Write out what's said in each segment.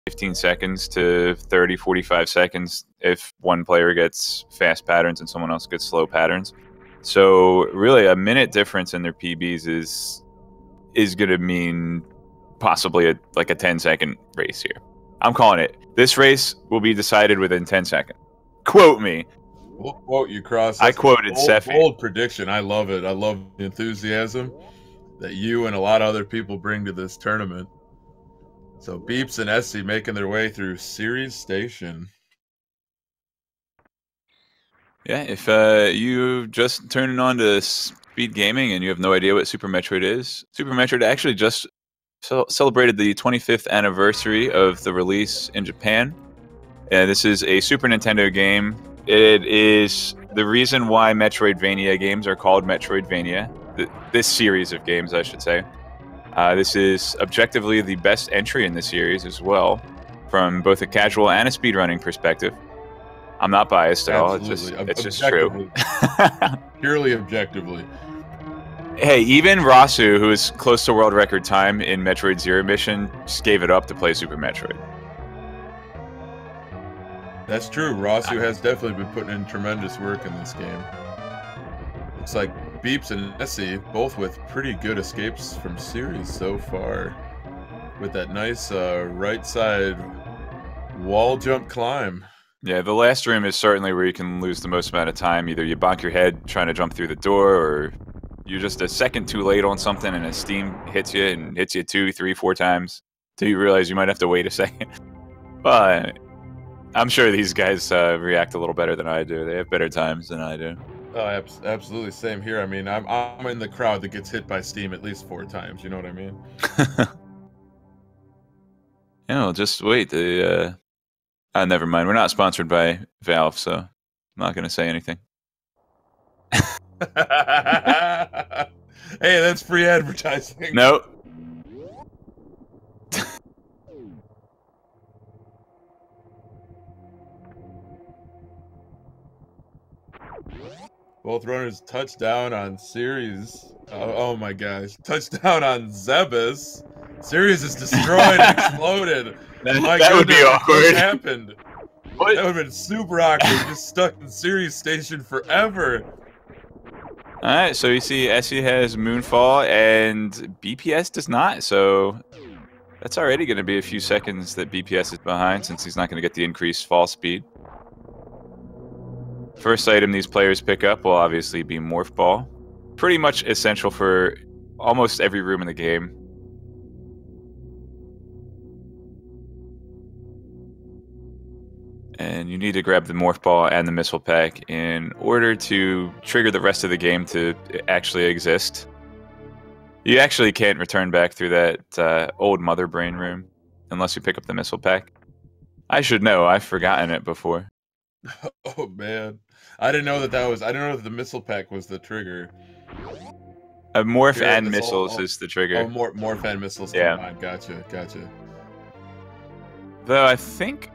15 seconds to 30, 45 seconds if one player gets fast patterns and someone else gets slow patterns. So really a minute difference in their PBs is going to mean possibly a 10-second race here. I'm calling it. This race will be decided within 10 seconds. Quote me. We'll quote you, Cross. I quoted Seffi. Bold prediction. I love it. I love the enthusiasm that you and a lot of other people bring to this tournament. So Beeps and Aessy making their way through Series Station. Yeah, if you just turning on to Speed Gaming and you have no idea what Super Metroid is, Super Metroid actually just celebrated the 25th anniversary of the release in Japan. This is a Super Nintendo game. It is the reason why Metroidvania games are called Metroidvania. This series of games, I should say. This is objectively the best entry in the series as well, from both a casual and a speedrunning perspective. I'm not biased at all. It's just true. Purely objectively. Hey, even Rasu, who is close to world record time in Metroid Zero Mission, just gave it up to play Super Metroid. That's true. Rasu has definitely been putting in tremendous work in this game. Looks like Beeps and Aessy, both with pretty good escapes from series so far. With that nice right side wall jump climb. Yeah, the last room is certainly where you can lose the most amount of time. Either you bonk your head trying to jump through the door, or you're just a second too late on something and a steam hits you and hits you 2, 3, 4 times till you realize you might have to wait a second. But I'm sure these guys react a little better than I do. They have better times than I do. Oh, absolutely. Same here. I mean, I'm in the crowd that gets hit by steam at least 4 times. You know what I mean? Yeah, just wait. Never mind. We're not sponsored by Valve, so I'm not going to say anything. Hey, that's free advertising. Nope. Both runners touchdown on Series. Oh my gosh. Touchdown on Zebus. Series is destroyed and exploded. That would be awkward. What happened? What? That would have been super awkward. Just stuck in Series Station forever. Alright, so you see Aessy has Moonfall and BPS does not, so that's already going to be a few seconds that BPS is behind since he's not going to get the increased fall speed. First item these players pick up will obviously be Morph Ball. Pretty much essential for almost every room in the game. And you need to grab the Morph Ball and the Missile Pack in order to trigger the rest of the game to actually exist. You actually can't return back through that old Mother Brain room unless you pick up the Missile Pack. I should know. I've forgotten it before. Oh man, I didn't know that was. I didn't know that the Missile Pack was the trigger. Morph and missiles is the trigger. Oh, morph and missiles. Yeah. Combined. Gotcha. Though I think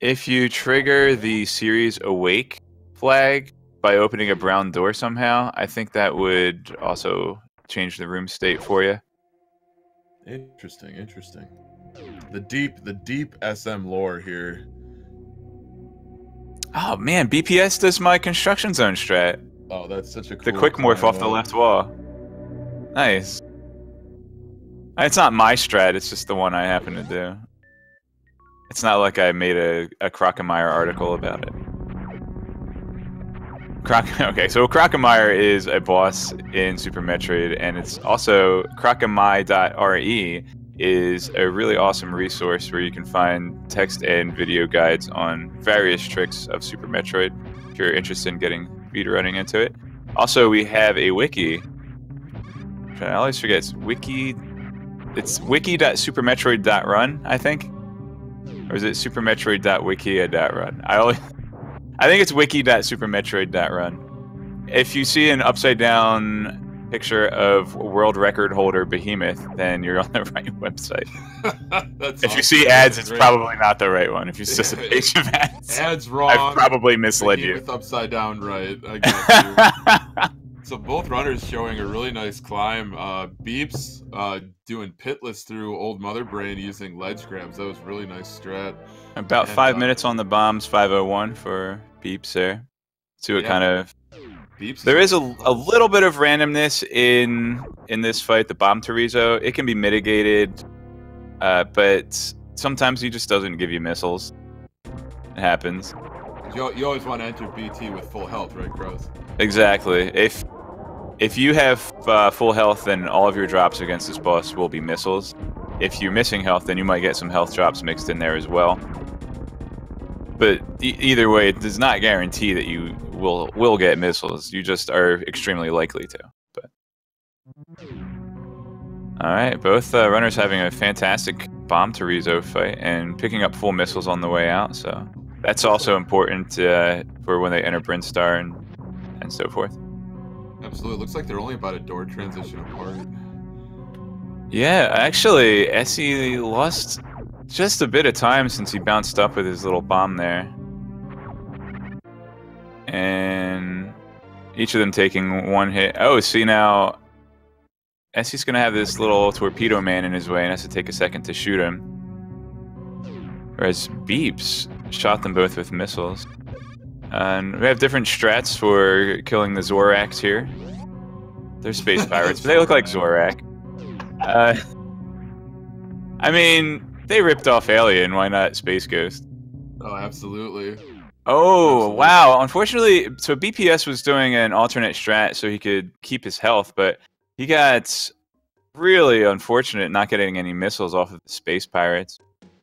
if you trigger the Series Awake flag by opening a brown door somehow, I think that would also change the room state for you. Interesting. The deep SM lore here. Oh man, BPS does my construction zone strat. Oh, that's such a cool. The quick morph off the left wall. Nice. It's not my strat, it's just the one I happen to do. It's not like I made a Crocomire article about it. Okay, so Crocomire is a boss in Super Metroid, and it's also crocomire.re is a really awesome resource where you can find text and video guides on various tricks of Super Metroid if you're interested in getting speedrunning into it. Also, we have a wiki. I always forget, it's wiki.supermetroid.run, I think. Or is it supermetroid.wikia.run? I think it's wiki.supermetroid.run. If you see an upside down picture of world record holder Behemoth, then you're on the right website. If you see ads, it's probably not the right one. If it's just a page of ads, ads wrong. I've probably misled you. Behemoth upside down right. I got you. So both runners showing a really nice climb. Beeps doing pitless through Old Mother Brain using ledge grabs. That was really nice strat. About And, 5 minutes on the bombs, 5:01 for Beeps there. See what kind of... Beeps There is a little bit of randomness in this fight, the bomb Torizo. It can be mitigated, but sometimes he just doesn't give you missiles. It happens. You always want to enter BT with full health, right, Crows? Exactly. If you have full health, then all of your drops against this boss will be missiles. If you're missing health, then you might get some health drops mixed in there as well. But either way, it does not guarantee that you will get missiles. You just are extremely likely to. But all right, both runners having a fantastic bomb Torizo fight and picking up full missiles on the way out. So that's also important for when they enter Brinstar and so forth. Absolutely. Looks like they're only about a door transition apart. Yeah, actually, Aessy lost just a bit of time since he bounced up with his little bomb there. And each of them taking one hit. Oh, see now, Essy's going to have this little torpedo man in his way and has to take a second to shoot him. Whereas Beeps shot them both with missiles. And we have different strats for killing the Zoraks here. They're space pirates, but they look like Zorak. I mean, they ripped off Alien, why not Space Ghost? Oh, absolutely. Oh, Absolutely. wow. Unfortunately, so BPS was doing an alternate strat so he could keep his health, but he got really unfortunate not getting any missiles off of the space pirates.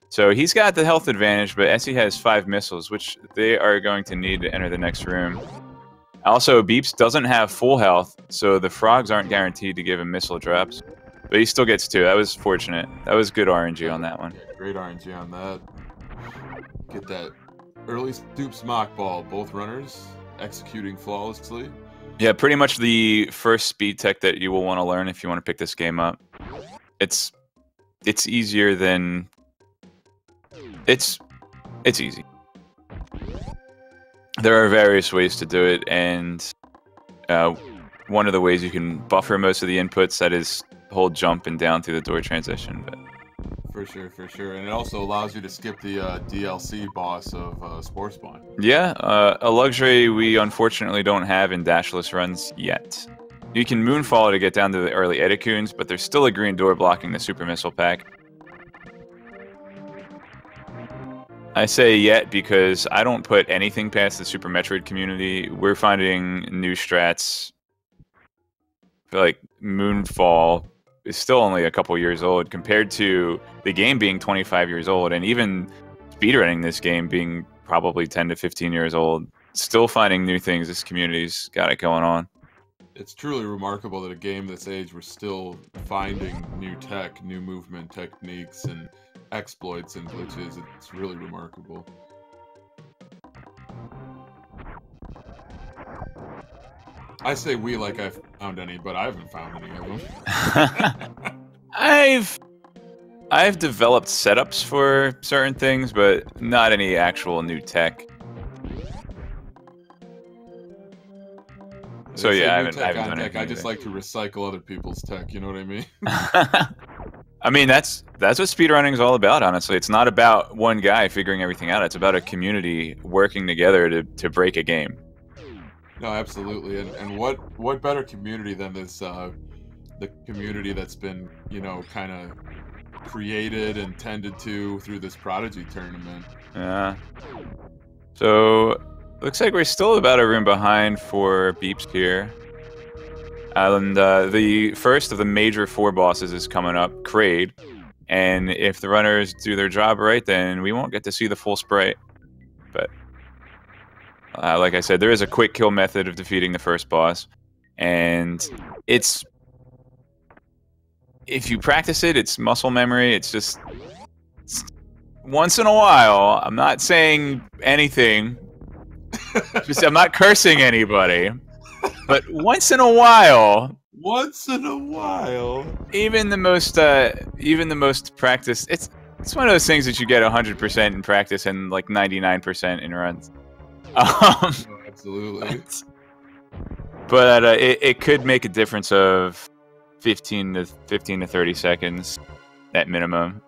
So he's got the health advantage, but Aessy has 5 missiles, which they are going to need to enter the next room. Also, Beeps doesn't have full health, so the frogs aren't guaranteed to give him missile drops. But he still gets 2. That was fortunate. That was good RNG on that one. Great RNG on that. Get that early Stoops mock ball. Both runners executing flawlessly. Yeah, pretty much the first speed tech that you will want to learn if you want to pick this game up. It's easier than... It's easy. There are various ways to do it, and one of the ways you can buffer most of the inputs, that is hold jump and down through the door transition. But for sure. And it also allows you to skip the DLC boss of Spore Spawn. Yeah, a luxury we unfortunately don't have in dashless runs yet. You can moonfall to get down to the early Edicoons, but there's still a green door blocking the super missile pack. I say yet because I don't put anything past the Super Metroid community. We're finding new strats. I feel like Moonfall is still only a couple years old compared to the game being 25 years old, and even speedrunning this game being probably 10 to 15 years old. Still finding new things. This community's got it going on. It's truly remarkable that a game this age we're still finding new tech, new movement techniques, and exploits and glitches. It's really remarkable. I say we like I've found any, but I haven't found any of them. I've developed setups for certain things, but not any actual new tech. So yeah, I haven't done anything. I just like to recycle other people's tech. You know what I mean? I mean, that's what speedrunning is all about, honestly. It's not about one guy figuring everything out. It's about a community working together to break a game. No, absolutely. And what better community than this, the community that's been, you know, kind of created and tended to through this Prodigy tournament. Yeah. So, looks like we're still about a room behind for Beeps here. And the first of the major 4 bosses is coming up, Kraid. And if the runners do their job right, then we won't get to see the full sprite. But, like I said, there is a quick kill method of defeating the first boss. And it's... If you practice it, it's muscle memory. It's just... once in a while, I'm not saying anything. I'm not cursing anybody. But once in a while, even the most practiced, it's one of those things that you get 100% in practice and like 99% in runs. Absolutely. But it could make a difference of 15 to 30 seconds at minimum.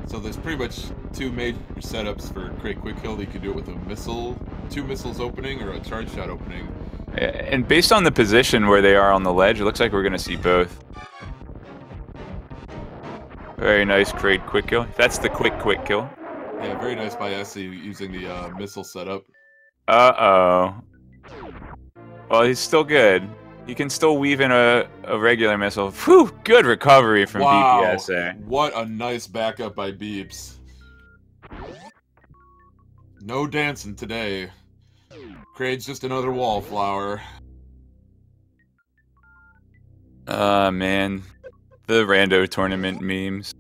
So there's pretty much two major setups for Crate Quick Kill. You can do it with a missile, 2 missiles opening, or a charge shot opening. And based on the position where they are on the ledge, it looks like we're going to see both. Very nice Crate Quick Kill. That's the quick kill. Yeah, very nice by Aessy using the missile setup. Uh-oh. Well, he's still good. You can still weave in a regular missile. Whew, good recovery from BPS there. What a nice backup by Beeps. No dancing today. Craig's just another wallflower. Man. The rando tournament memes.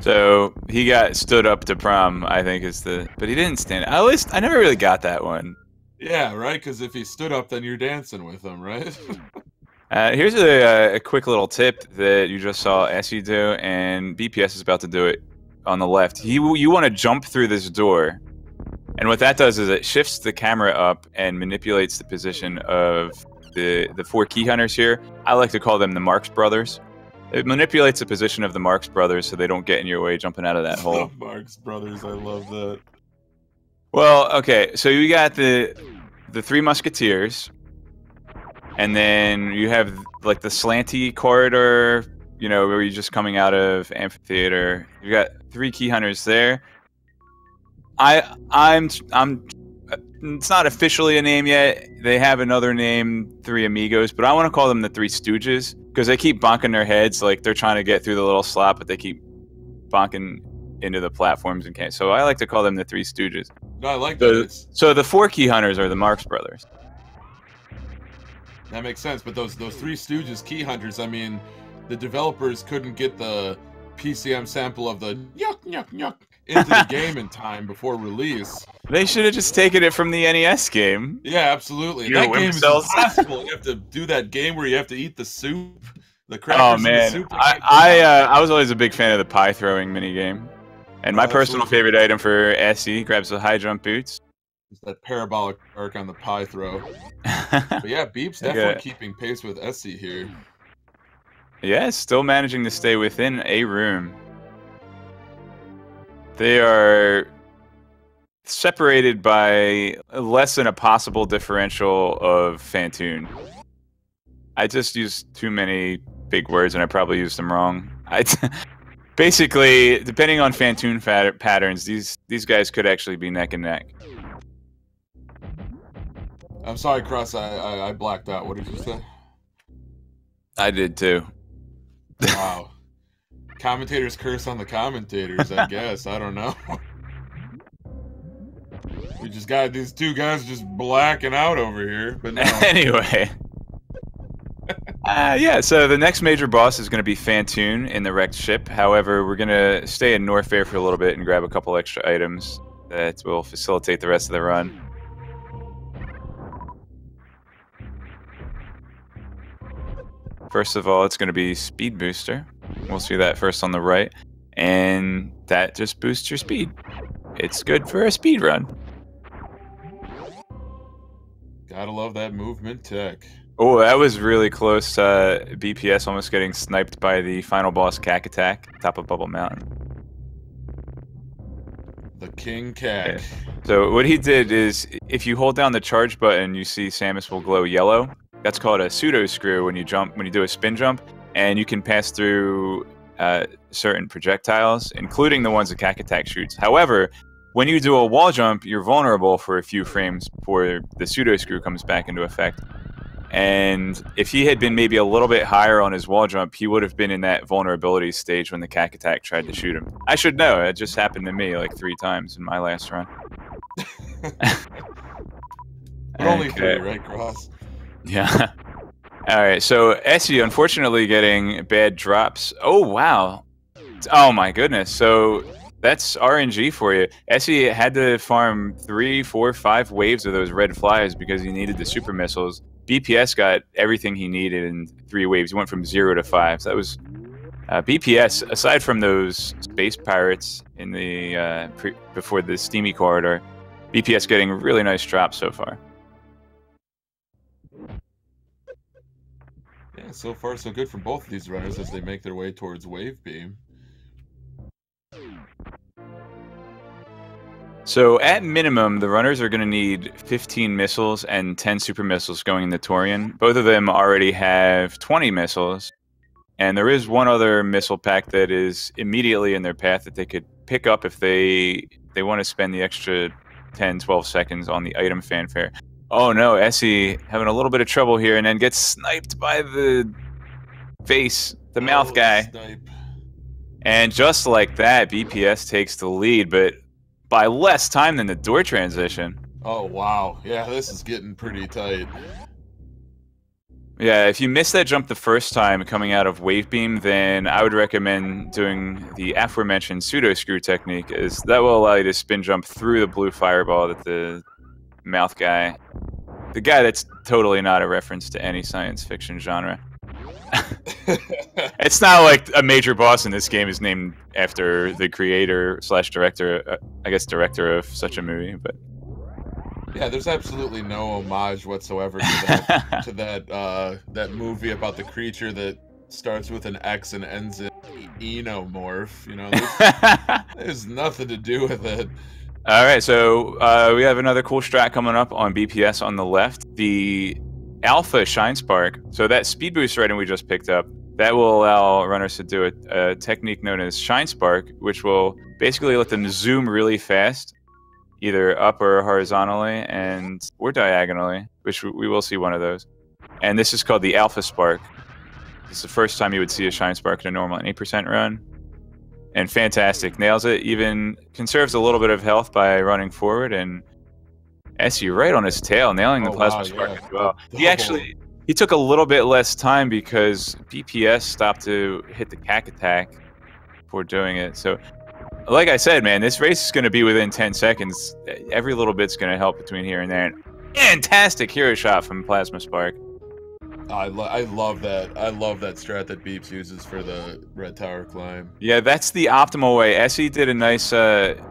So he got stood up to prom, I think is the, but he didn't stand. I never really got that one. Yeah, right. Because if he stood up, then you're dancing with him, right? Here's a quick little tip that you just saw Aessy do, and BPS is about to do it on the left. You want to jump through this door, and what that does is it shifts the camera up and manipulates the position of the 4 key hunters here. I like to call them the Marx Brothers. It manipulates the position of the Marx Brothers so they don't get in your way jumping out of that hole. The Marx Brothers, I love that. Well, okay, so you got the 3 Musketeers, and then you have like the slanty corridor, you know, where you're just coming out of amphitheater. You got 3 key hunters there. I'm it's not officially a name yet. They have another name, 3 Amigos, but I want to call them the 3 Stooges because they keep bonking their heads like they're trying to get through the little slot, but they keep bonking into the platforms and can't. So I like to call them the 3 Stooges. No, I like that. So the 4 key hunters are the Marx Brothers. That makes sense, but those 3 Stooges key hunters, I mean, the developers couldn't get the PCM sample of the yuck yuck yuck into the game in time before release. They should have just taken it from the NES game. Yeah, absolutely. That game is impossible. You have to do that game where you have to eat the soup, the crackers. Oh man, the soup I was always a big fan of the pie throwing minigame, and my personal favorite item for Aessy grabs the high jump boots. It's that parabolic arc on the pie throw. But yeah, Beep's definitely keeping pace with Aessy here. Yeah, still managing to stay within a room. They are separated by less than a possible differential of Fantoon. I just used too many big words and I probably used them wrong. Basically, depending on Fantoon patterns, these guys could actually be neck and neck. I'm sorry, Cross, I blacked out. What did you say? I did too. Wow. Commentators curse on the commentators, I guess. I don't know. We just got these 2 guys just blacking out over here, but no. Anyway. Yeah, so the next major boss is going to be Fantoon in the wrecked ship. However, we're going to stay in Norfair for a little bit and grab a couple extra items that will facilitate the rest of the run. First of all, it's going to be Speed Booster. We'll see that first on the right. And that just boosts your speed. It's good for a speed run. Gotta love that movement tech. Oh, that was really close. BPS almost getting sniped by the final boss Cack Attack, top of Bubble Mountain. The King Cack. Yeah. So what he did is, if you hold down the charge button, you see Samus will glow yellow. That's called a pseudo screw when you do a spin jump, and you can pass through certain projectiles, including the ones that Cack Attack shoots. However, when you do a wall jump, you're vulnerable for a few frames before the pseudo screw comes back into effect. And if he had been maybe a little bit higher on his wall jump, he would have been in that vulnerability stage when the Cack Attack tried to shoot him. I should know. It just happened to me like 3 times in my last run. But only 3, right, Cross? Yeah. Alright, so Aessy unfortunately getting bad drops. Oh, wow. Oh my goodness. So that's RNG for you. Aessy had to farm 3, 4, 5 waves of those red flies because he needed the super missiles. BPS got everything he needed in 3 waves. He went from 0 to 5. So that was BPS, aside from those space pirates in the before the steamy corridor. BPS getting really nice drops so far. Yeah, so far so good from both of these runners as they make their way towards Wave Beam. So at minimum, the runners are going to need 15 missiles and 10 super missiles going into Torian. Both of them already have 20 missiles. And there is one other missile pack that is immediately in their path that they could pick up if they want to spend the extra 10, 12 seconds on the item fanfare. Oh no, Aessy having a little bit of trouble here and then gets sniped by the face, the mouth guy. Snipe. And just like that, BPS takes the lead, but by less time than the door transition. Oh, wow. Yeah, this is getting pretty tight. Yeah, if you miss that jump the first time coming out of Wave Beam, then I would recommend doing the aforementioned pseudo screw technique, as that will allow you to spin jump through the blue fireball that the mouth guy, the guy that's totally not a reference to any science fiction genre. It's not like a major boss in this game is named after the creator / director, I guess director of such a movie, but yeah, there's absolutely no homage whatsoever to that that movie about the creature that starts with an X and ends in Enomorph. You know, there's nothing to do with it. All right, so we have another cool strat coming up on BPS on the left. The Alpha Shine Spark. So that speed boost item we just picked up, that will allow runners to do a technique known as Shine Spark, which will basically let them zoom really fast, either up or horizontally or diagonally, which we will see one of those. And this is called the Alpha Spark. It's the first time you would see a Shine Spark in a normal 8% run. And fantastic. Nails it. Even conserves a little bit of health by running forward. And Aessy right on his tail, nailing the Plasma Spark as well. He took a little bit less time because BPS stopped to hit the CAC attack before doing it. So, like I said, man, this race is going to be within 10 seconds. Every little bit's going to help between here and there. And fantastic hero shot from Plasma Spark. I love that. I love that strat that Beeps uses for the Red Tower climb. Yeah, that's the optimal way. Aessy did a nice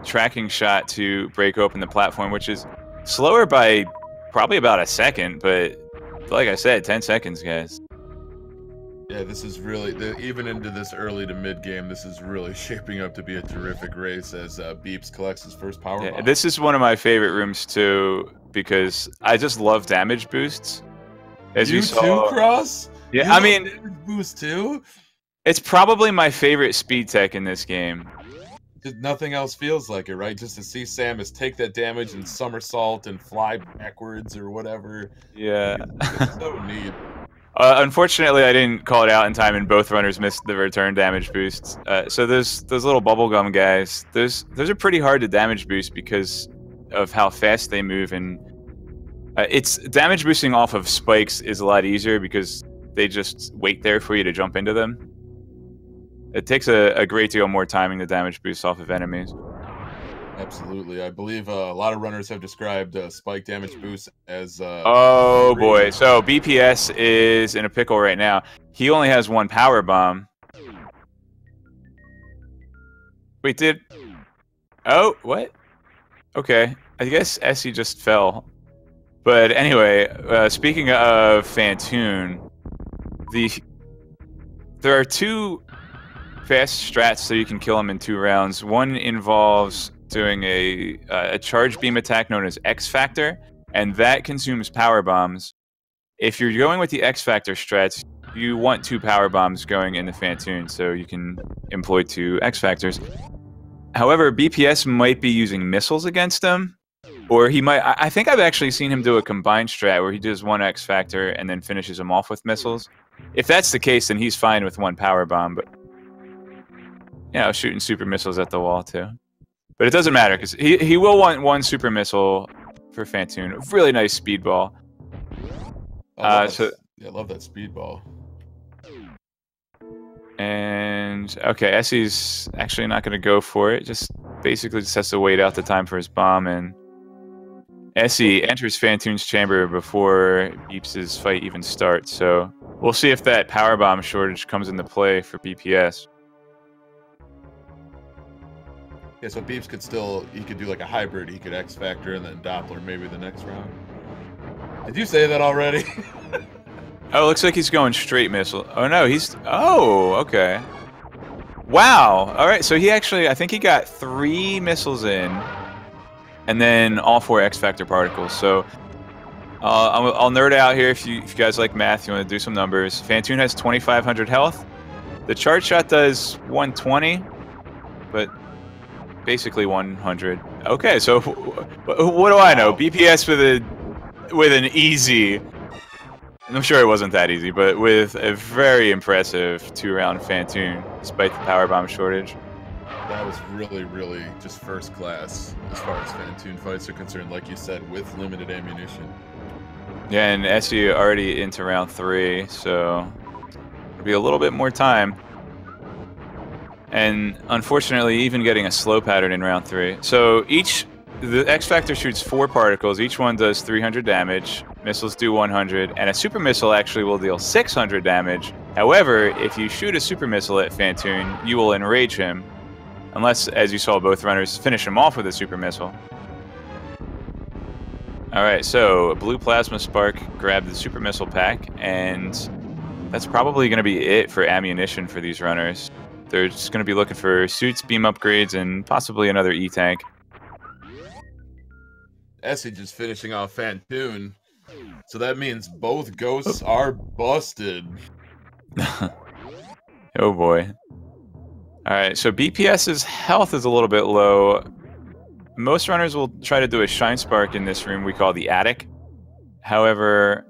tracking shot to break open the platform, which is slower by probably about a second, but like I said, 10 seconds, guys. Yeah, this is really, even into this early to mid game, this is really shaping up to be a terrific race as Beeps collects his first power bomb. This is one of my favorite rooms too, because I just love damage boosts. As you saw, too, Cross? Yeah, you I mean, damage boost too? It's probably my favorite speed tech in this game. Nothing else feels like it, right? Just to see Samus take that damage and somersault and fly backwards or whatever. Yeah. It's so neat. Unfortunately, I didn't call it out in time, and both runners missed the return damage boosts. So those little bubblegum guys, those are pretty hard to damage boost because of how fast they move, and it's damage boosting off of spikes is a lot easier because they just wait there for you to jump into them. It takes a great deal more timing to damage boost off of enemies. Absolutely. I believe a lot of runners have described spike damage boost as... oh boy, so BPS is in a pickle right now. He only has one power bomb. Wait, oh, what? Okay, I guess Aessy just fell. But anyway, speaking of Phantoon, there are two fast strats so you can kill him in 2 rounds. One involves doing a charge beam attack known as X Factor, and that consumes power bombs. If you're going with the X Factor strats, you want 2 power bombs going in the Phantoon, so you can employ 2 X Factors. However, BPS might be using missiles against him, or he might... I think I've actually seen him do a combined strat where he does 1 X Factor and then finishes him off with missiles. If that's the case, then he's fine with 1 power bomb, but you know, shooting super missiles at the wall too. But it doesn't matter because he will want 1 super missile for Phantoon. Really nice speedball. I love that speedball. And okay, Aessy's actually not going to go for it. Basically just has to wait out the time for his bomb, and Aessy enters Phantoon's chamber before Beeps' fight even starts. So we'll see if that power bomb shortage comes into play for BPS. Yeah, so Beeps could still, he could do like a hybrid. He could X Factor and then Doppler maybe the next round. Did you say that already? Oh, it looks like he's going straight missile. Oh no, he's... Oh, okay. Wow. All right, so he actually... I think he got 3 missiles in, and then all 4 X Factor particles. So I'll nerd out here if you guys like math. You want to do some numbers. Phantoon has 2,500 health. The charge shot does 120, but basically 100. Okay, so what do I know? BPS with an easy... I'm sure it wasn't that easy, but with a very impressive 2-round Phantoon, despite the power bomb shortage. That was really, really just first class as far as Phantoon fights are concerned, like you said, with limited ammunition. Yeah, and Aessy already into round 3, so it'll be a little bit more time. And unfortunately, even getting a slow pattern in round 3. So the X Factor shoots 4 particles. Each one does 300 damage. Missiles do 100, and a super missile actually will deal 600 damage. However, if you shoot a super missile at Phantoon, you will enrage him, unless, as you saw, both runners finish him off with a super missile. Alright, so BluePlasmaSpark grabbed the super missile pack, and that's probably going to be it for ammunition for these runners. They're just going to be looking for suits, beam upgrades, and possibly another E-tank. Aessy just finishing off Phantoon. So that means both ghosts are busted. Oh boy. Alright, so BPS's health is a little bit low. Most runners will try to do a Shine Spark in this room we call the attic. However...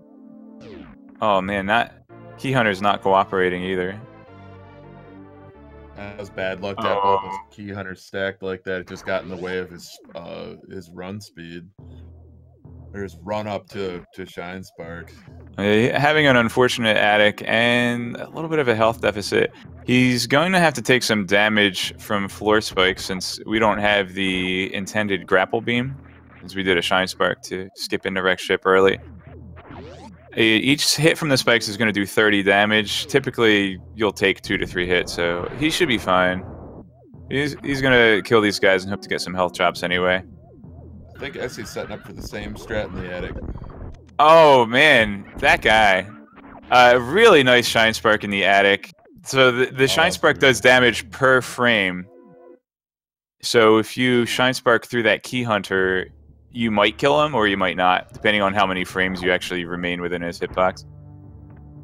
Oh man, Key Hunter's not cooperating either. That was bad luck to have both those Key Hunters stacked like that. It just got in the way of his run speed. Or his run up to Shine Spark. Having an unfortunate attic and a little bit of a health deficit. He's going to have to take some damage from floor spikes since we don't have the intended grapple beam, since we did a Shine Spark to skip into wreck ship early. Each hit from the spikes is going to do 30 damage. Typically, you'll take 2 to 3 hits, so he should be fine. He's going to kill these guys and hope to get some health chops anyway. I think Aessy's setting up for the same strat in the attic. Oh man, that guy. Really nice Shine Spark in the attic. So the Shine Spark does damage per frame. So if you Shine Spark through that Key Hunter, you might kill him or you might not, depending on how many frames you actually remain within his hitbox.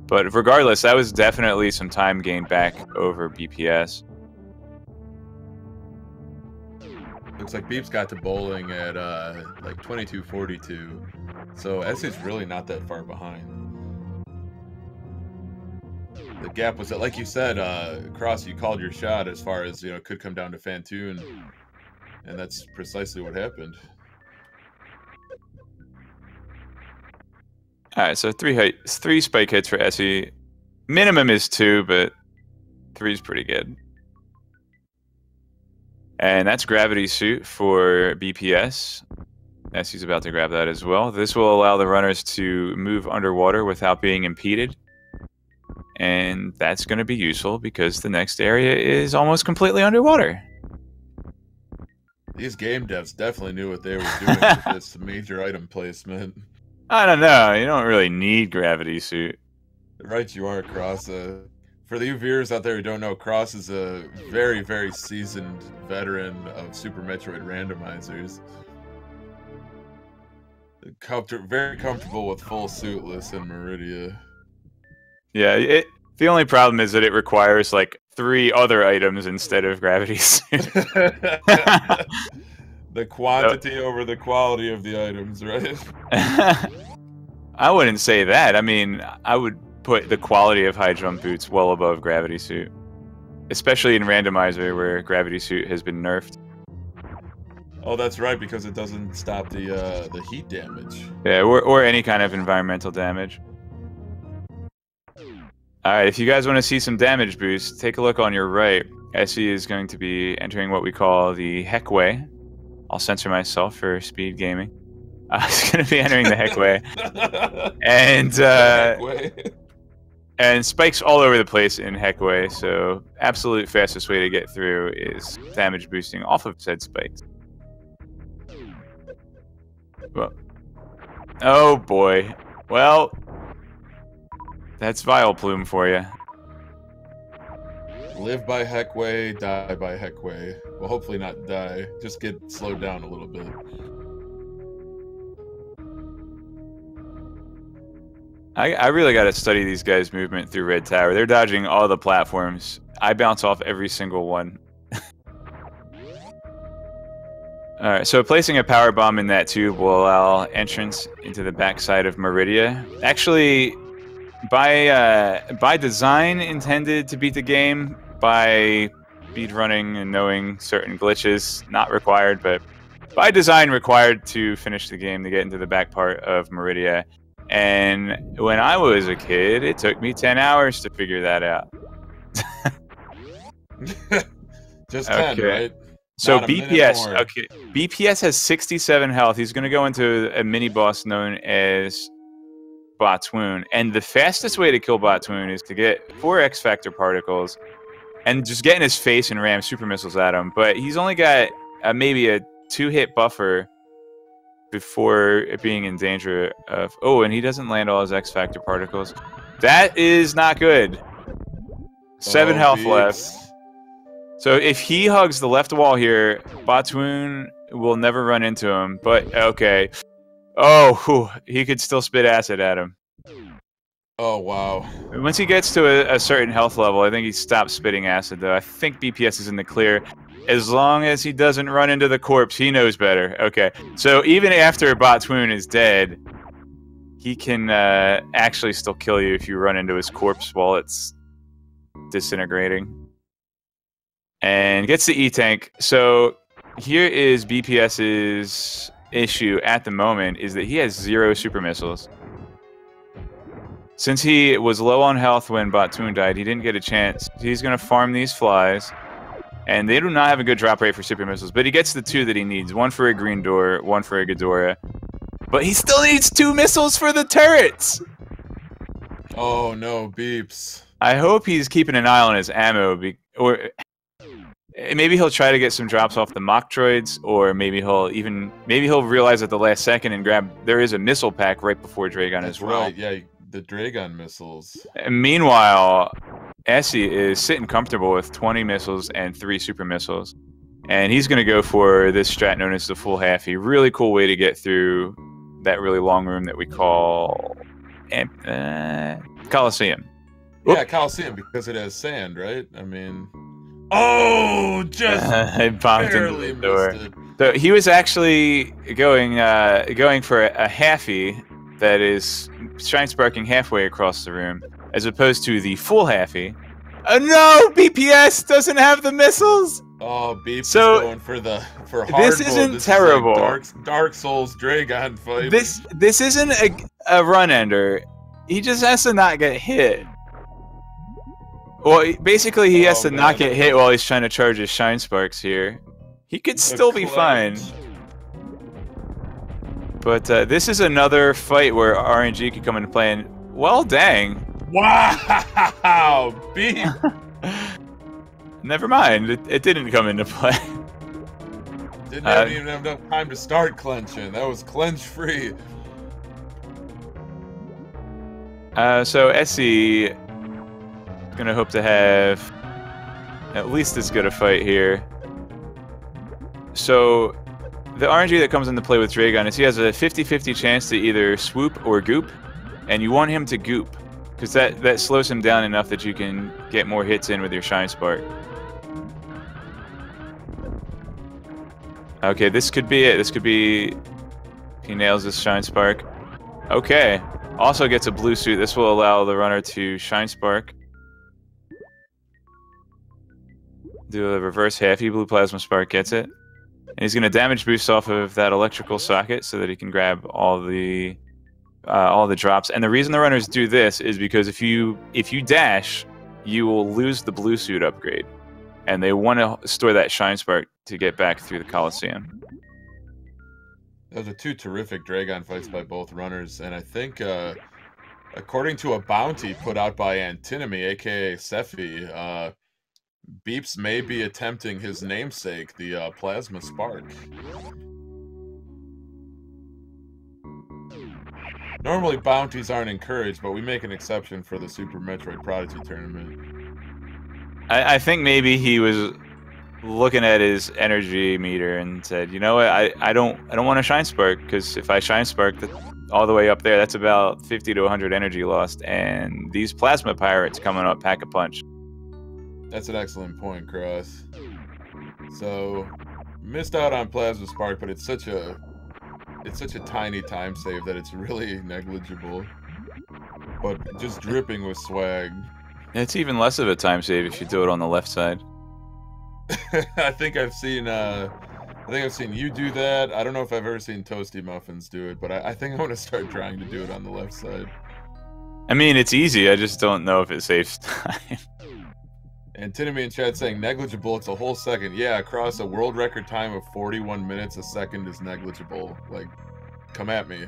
But regardless, that was definitely some time gained back over BPS. Looks like Beeps got to bowling at like 22:42, so Aessy's really not that far behind. The gap was, like you said, Cross, you called your shot as far as, it could come down to Phantoon, and that's precisely what happened. Alright, so 3 spike hits for Aessy. Minimum is 2, but 3 is pretty good. And that's Gravity Suit for BPS. Aessy's about to grab that as well. This will allow the runners to move underwater without being impeded. And that's going to be useful because the next area is almost completely underwater. These game devs definitely knew what they were doing with this major item placement. I don't know. You don't really need Gravity Suit. Right, you are, Cross. For the viewers out there who don't know, Cross is a very, very seasoned veteran of Super Metroid randomizers. Very comfortable with full suitless in Meridia. Yeah, the only problem is that it requires like 3 other items instead of Gravity Suit. The quantity over the quality of the items, right? I wouldn't say that. I mean, I would put the quality of high jump boots well above Gravity Suit, especially in randomizer where Gravity Suit has been nerfed. Oh, that's right, because it doesn't stop the heat damage. Yeah, or any kind of environmental damage. Alright, if you guys want to see some damage boost, take a look on your right. Aessy is going to be entering what we call the Heck Way. I'll censor myself for speed gaming. He's going to be entering the Heck Way. And And spikes all over the place in Heckway, so absolute fastest way to get through is damage boosting off of said spikes. Well, oh boy. Well, that's Vileplume for you. Live by Heckway, die by Heckway. Well, hopefully not die. Just get slowed down a little bit. I really got to study these guys' movement through Red Tower. They're dodging all the platforms. I bounce off every single one. Alright, so placing a power bomb in that tube will allow entrance into the backside of Meridia. Actually, by design intended to beat the game, by speedrunning and knowing certain glitches, not required, but by design required to finish the game to get into the back part of Meridia. And when I was a kid, it took me 10 hours to figure that out. Just 10, right? So BPS, okay. BPS has 67 health. He's going to go into a mini boss known as Botwoon. And the fastest way to kill Botwoon is to get 4 X Factor particles and just get in his face and ram super missiles at him. But he's only got maybe a 2-hit buffer before being in danger of... Oh, and he doesn't land all his X Factor particles. That is not good. 7 health left. So if he hugs the left wall here, Botwoon will never run into him. But, okay. Oh, whew, he could still spit acid at him. Oh, wow. Once he gets to a certain health level, I think he stops spitting acid, though. I think BPS is in the clear. As long as he doesn't run into the corpse, he knows better. Okay, so even after Botwoon is dead, he can actually still kill you if you run into his corpse while it's disintegrating. And gets the E-Tank. So here is BPS's issue at the moment, is that he has 0 super missiles. Since he was low on health when Botwoon died, he didn't get a chance. He's going to farm these flies. And they do not have a good drop rate for super missiles, but he gets the 2 that he needs. 1 for a green door, 1 for a Ghidorah. But he still needs 2 missiles for the turrets! Oh no, beeps. I hope he's keeping an eye on his ammo, or maybe he'll try to get some drops off the Metroids, or maybe he'll realize at the last second and grab... There is a missile pack right before Dragon as well. Right, yeah, the Dragon missiles. And meanwhile, Aessy is sitting comfortable with 20 missiles and 3 super missiles. And he's going to go for this strat known as the full halfie. Really cool way to get through that really long room that we call Coliseum. Yeah, Coliseum, because it has sand, right? I mean... Oh, just barely missed it. So he was actually going for a halfie that is shine sparking halfway across the room, as opposed to the full halfie. Oh no! BPS doesn't have the missiles! Oh, Beep is going for hard This isn't this terrible. Is like Dark Souls Dragon fight. This isn't a run ender. He just has to not get hit. Well, basically he has to not get hit while he's trying to charge his shine sparks here. He could still be fine. But this is another fight where RNG could come into play, and well, dang. Wow, Beep. Never mind, it didn't come into play. Didn't even have enough time to start clenching. That was clench free. So Aessy gonna hope to have at least as good a fight here. So the RNG that comes into play with Dragon is he has a 50-50 chance to either swoop or goop, and you want him to goop, because that slows him down enough that you can get more hits in with your Shine Spark. Okay, this could be it. This could be... If he nails this Shine Spark. Okay. Also gets a blue suit. This will allow the runner to Shine Spark. Do a reverse halfie. BluePlasmaSpark gets it. And he's going to damage boost off of that electrical socket so that he can grab all the drops. And the reason the runners do this is because if you dash, you will lose the blue suit upgrade. And they want to store that Shine Spark to get back through the Coliseum. Those are two terrific Dragon fights by both runners, and I think According to a bounty put out by Antinomy, aka Sephi, Beeps may be attempting his namesake, the Plasma Spark. Normally, bounties aren't encouraged, but we make an exception for the Super Metroid Prodigy tournament. I think maybe he was looking at his energy meter and said, you know what, I don't want to shine spark, because if I shine spark all the way up there, that's about 50 to 100 energy lost, and these plasma pirates coming up pack a punch. That's an excellent point, Cross. So, missed out on Plasma Spark, but it's such a tiny time save that it's really negligible. But just dripping with swag. It's even less of a time save if you do it on the left side. I think I've seen you do that. I don't know if I've ever seen Toasty Muffins do it, but I think I'm gonna start trying to do it on the left side. I mean, it's easy. I just don't know if it saves time. Antinomy in chat saying negligible. It's a whole second. Yeah, across a world record time of 41 minutes, a second is negligible. Like, come at me,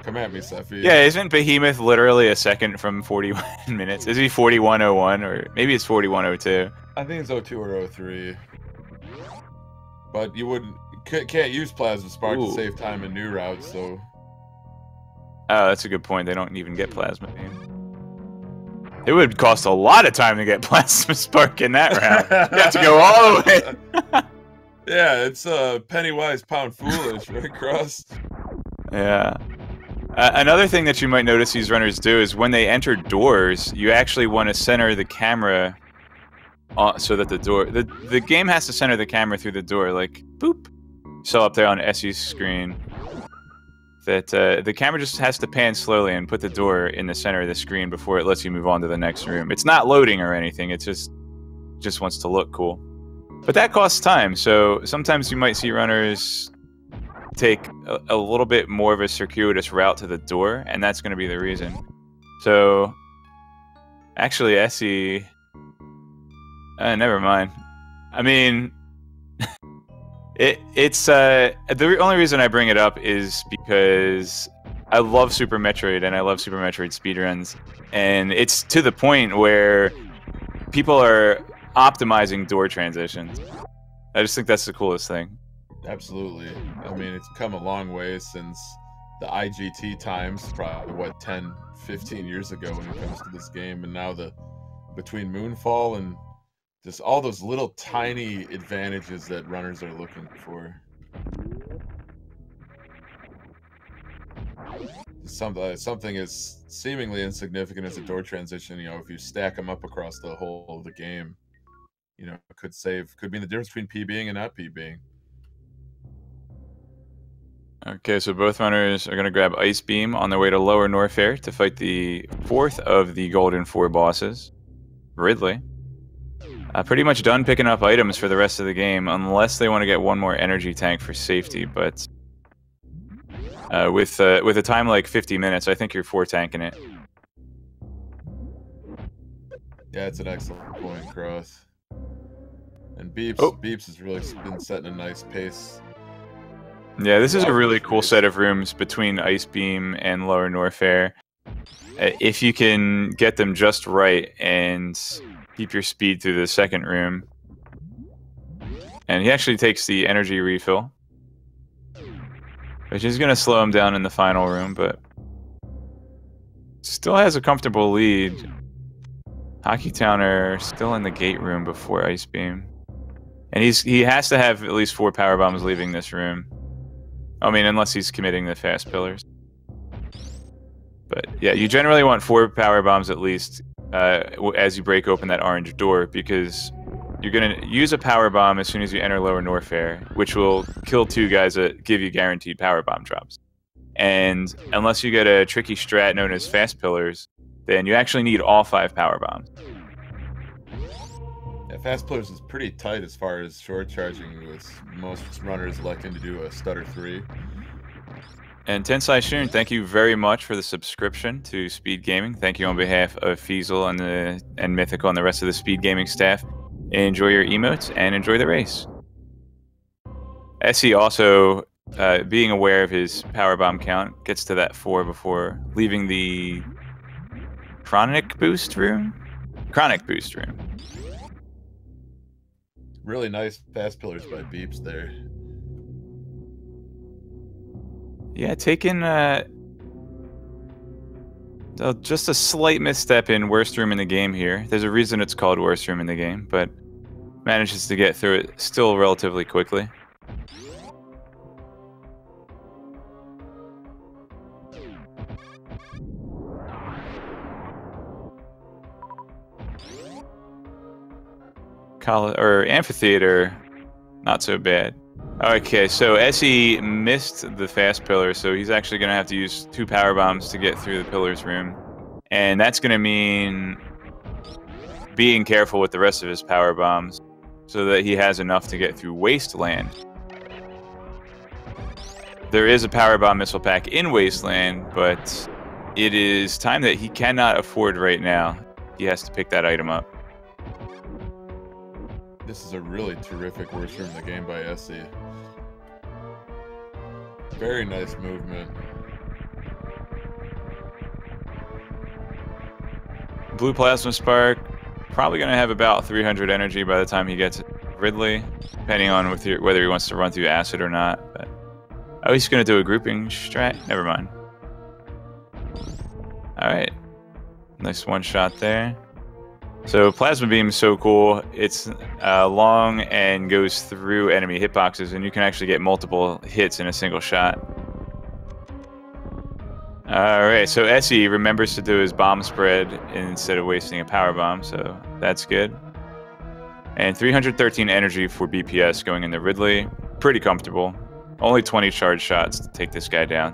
Sephi. Yeah, isn't Behemoth literally a second from 41 minutes? Is he 41:01, or maybe it's 41:02? I think it's 02 or 03. But you can't use Plasma Spark to save time in new routes, so. Oh, that's a good point. They don't even get Plasma Beam. It would cost a lot of time to get Plasma Spark in that round. You have to go all the way. Yeah, it's penny wise, pound foolish, right, Cross? Yeah. Another thing that you might notice these runners do is when they enter doors, you actually want to center the camera so that the game has to center the camera through the door, like boop. So up there on Aessy's screen, that the camera just has to pan slowly and put the door in the center of the screen before it lets you move on to the next room. It's not loading or anything. It just wants to look cool. But that costs time, so sometimes you might see runners take a little bit more of a circuitous route to the door, and that's going to be the reason. So, actually, Aessy... never mind. I mean... It's the only reason I bring it up is because I love Super Metroid and I love Super Metroid speedruns, and it's to the point where people are optimizing door transitions. I just think that's the coolest thing. Absolutely. I mean, it's come a long way since the IGT times, probably what, 10, 15 years ago when it comes to this game, and now between Moonfall and just all those little tiny advantages that runners are looking for. Something as seemingly insignificant as a door transition, you know, if you stack them up across the whole of the game, you know, could be the difference between PBing and not PBing. Okay, so both runners are going to grab Ice Beam on their way to Lower Norfair to fight the fourth of the Golden Four bosses, Ridley. Pretty much done picking up items for the rest of the game, unless they want to get one more energy tank for safety. But with a time like 50 minutes, I think you're 4-tanking it. Yeah, it's an excellent point, Cross. And Beeps has really been setting a nice pace. Yeah, this is a really cool set of rooms between Ice Beam and Lower Norfair. If you can get them just right and keep your speed through the second room. And he actually takes the energy refill, which is going to slow him down in the final room, but still has a comfortable lead. Hockey Towner still in the gate room before Ice Beam. And he has to have at least 4 power bombs leaving this room. I mean, unless he's committing the fast pillars. But yeah, you generally want 4 power bombs at least as you break open that orange door, because you're going to use a power bomb as soon as you enter Lower Norfair, which will kill 2 guys that give you guaranteed power bomb drops. And unless you get a tricky strat known as fast pillars, then you actually need all 5 power bombs. Yeah, fast pillars is pretty tight as far as short charging, with most runners electing to do a stutter 3. And Tensai Shun, thank you very much for the subscription to Speed Gaming. Thank you on behalf of Feasel and Mythical and the rest of the Speed Gaming staff. Enjoy your emotes and enjoy the race. Aessy also, being aware of his power bomb count, gets to that 4 before leaving the Chronic Boost Room? Chronic Boost Room. Really nice fast pillars by Beeps there. Yeah, taking just a slight misstep in worst room in the game here. There's a reason it's called worst room in the game, but manages to get through it still relatively quickly. Amphitheater, not so bad. Okay, so Aessy missed the fast pillar, so he's actually going to have to use 2 power bombs to get through the pillars room. And that's going to mean being careful with the rest of his power bombs so that he has enough to get through Wasteland. There is a power bomb missile pack in Wasteland, but it is time that he cannot afford right now. He has to pick that item up. This is a really terrific worst room in the game by Aessy. Very nice movement. BluePlasmaSpark, probably going to have about 300 energy by the time he gets Ridley, depending on whether he wants to run through acid or not. But oh, he's going to do a grouping strat? Never mind. Alright. Nice one shot there. So Plasma Beam is so cool. It's long and goes through enemy hitboxes, and you can actually get multiple hits in a single shot. Alright, so Aessy remembers to do his bomb spread instead of wasting a power bomb, so that's good. And 313 energy for BPS going into Ridley. Pretty comfortable. Only 20 charge shots to take this guy down.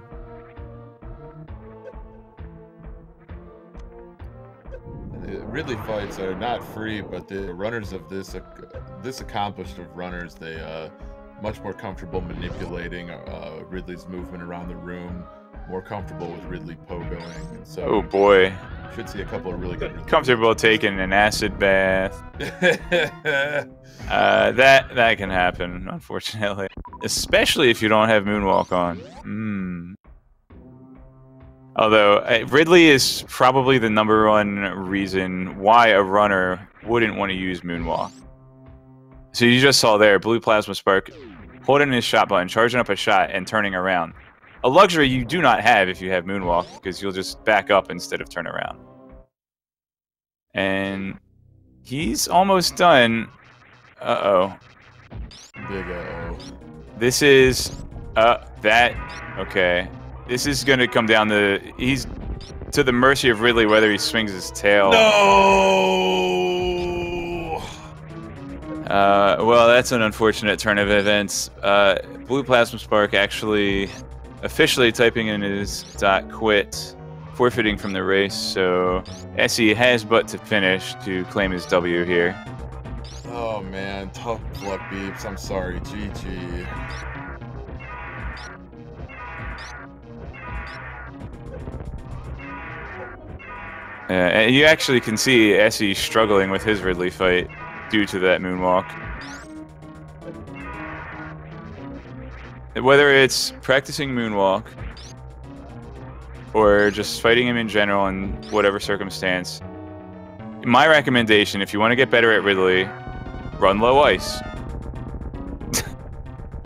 Ridley fights are not free, but the runners of this accomplished of runners, they much more comfortable manipulating Ridley's movement around the room, more comfortable with Ridley pogoing, and so oh boy, should see a couple of really good comfortable taking an acid bath. That can happen, unfortunately, especially if you don't have Moonwalk on. Although, Ridley is probably the #1 reason why a runner wouldn't want to use Moonwalk. So you just saw there, BluePlasmaSpark holding his shot button, charging up a shot, and turning around. A luxury you do not have if you have Moonwalk, because you'll just back up instead of turn around. And he's almost done. Uh-oh. Big uh-oh. This is... okay. This is going to come down to... He's to the mercy of Ridley whether he swings his tail. No! Well, that's an unfortunate turn of events. BluePlasmaSpark actually officially typing in his .quit, forfeiting from the race, so Aessy has but to finish to claim his W here. Oh man, tough luck, Beeps. I'm sorry, GG. And you actually can see Aessy struggling with his Ridley fight due to that Moonwalk. Whether it's practicing Moonwalk or just fighting him in general in whatever circumstance, my recommendation, if you want to get better at Ridley, run low ice.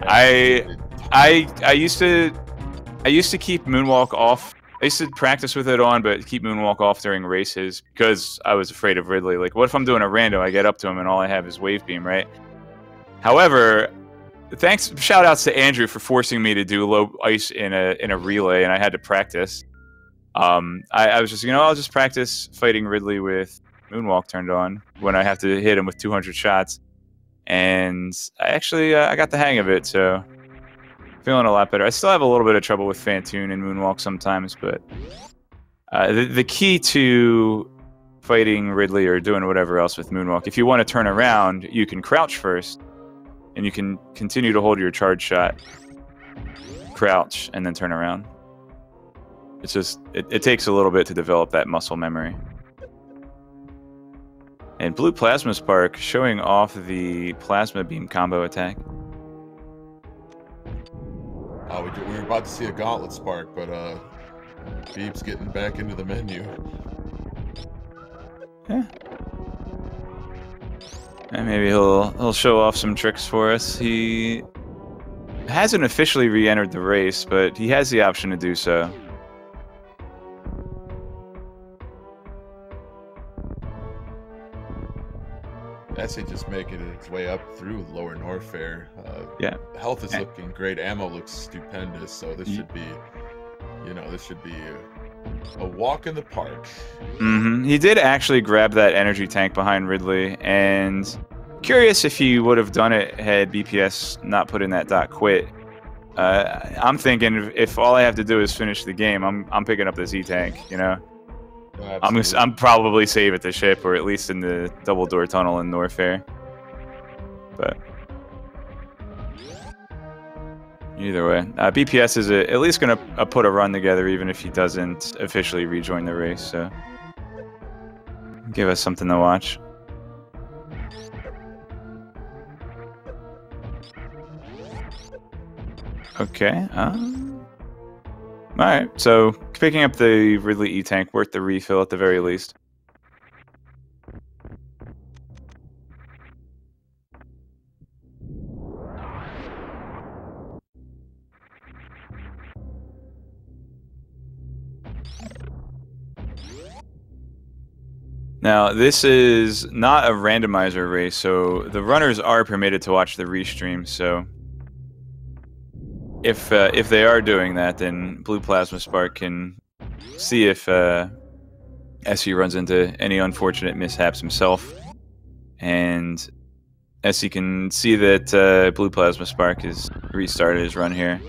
I used to keep Moonwalk off. I used to practice with it on, but keep Moonwalk off during races because I was afraid of Ridley. Like, what if I'm doing a rando, I get up to him and all I have is Wave Beam, right? However, shout outs to Andrew for forcing me to do low ice in a relay, and I had to practice. I was just, I'll just practice fighting Ridley with Moonwalk turned on when I have to hit him with 200 shots. And I actually, I got the hang of it, so feeling a lot better. I still have a little bit of trouble with Fantoon and Moonwalk sometimes, but the key to fighting Ridley or doing whatever else with Moonwalk, if you want to turn around, you can crouch first, and you can continue to hold your charge shot, crouch, and then turn around. It's just, it takes a little bit to develop that muscle memory. And BluePlasmaSpark showing off the Plasma Beam combo attack. We were about to see a Gauntlet Spark, but Beep's getting back into the menu. Yeah. And maybe he'll show off some tricks for us. He hasn't officially re-entered the race, but he has the option to do so. Aessy just making its way up through Lower Norfair. Yeah. Health is looking great. Ammo looks stupendous. So this should be, this should be a walk in the park. He did actually grab that energy tank behind Ridley, and curious if he would have done it had BPS not put in that .quit. I'm thinking if all I have to do is finish the game, I'm picking up this E-tank, you know? Oh, I'm probably safe at the ship, or at least in the double door tunnel in Norfair. But either way, BPS is at least going to put a run together, even if he doesn't officially rejoin the race. So give us something to watch. Okay. Alright, so picking up the Ridley E-tank, worth the refill at the very least. Now, this is not a randomizer race, so the runners are permitted to watch the restream, so if they are doing that, then BluePlasmaSpark can see if Aessy runs into any unfortunate mishaps himself, and Aessy can see that BluePlasmaSpark has restarted his run here.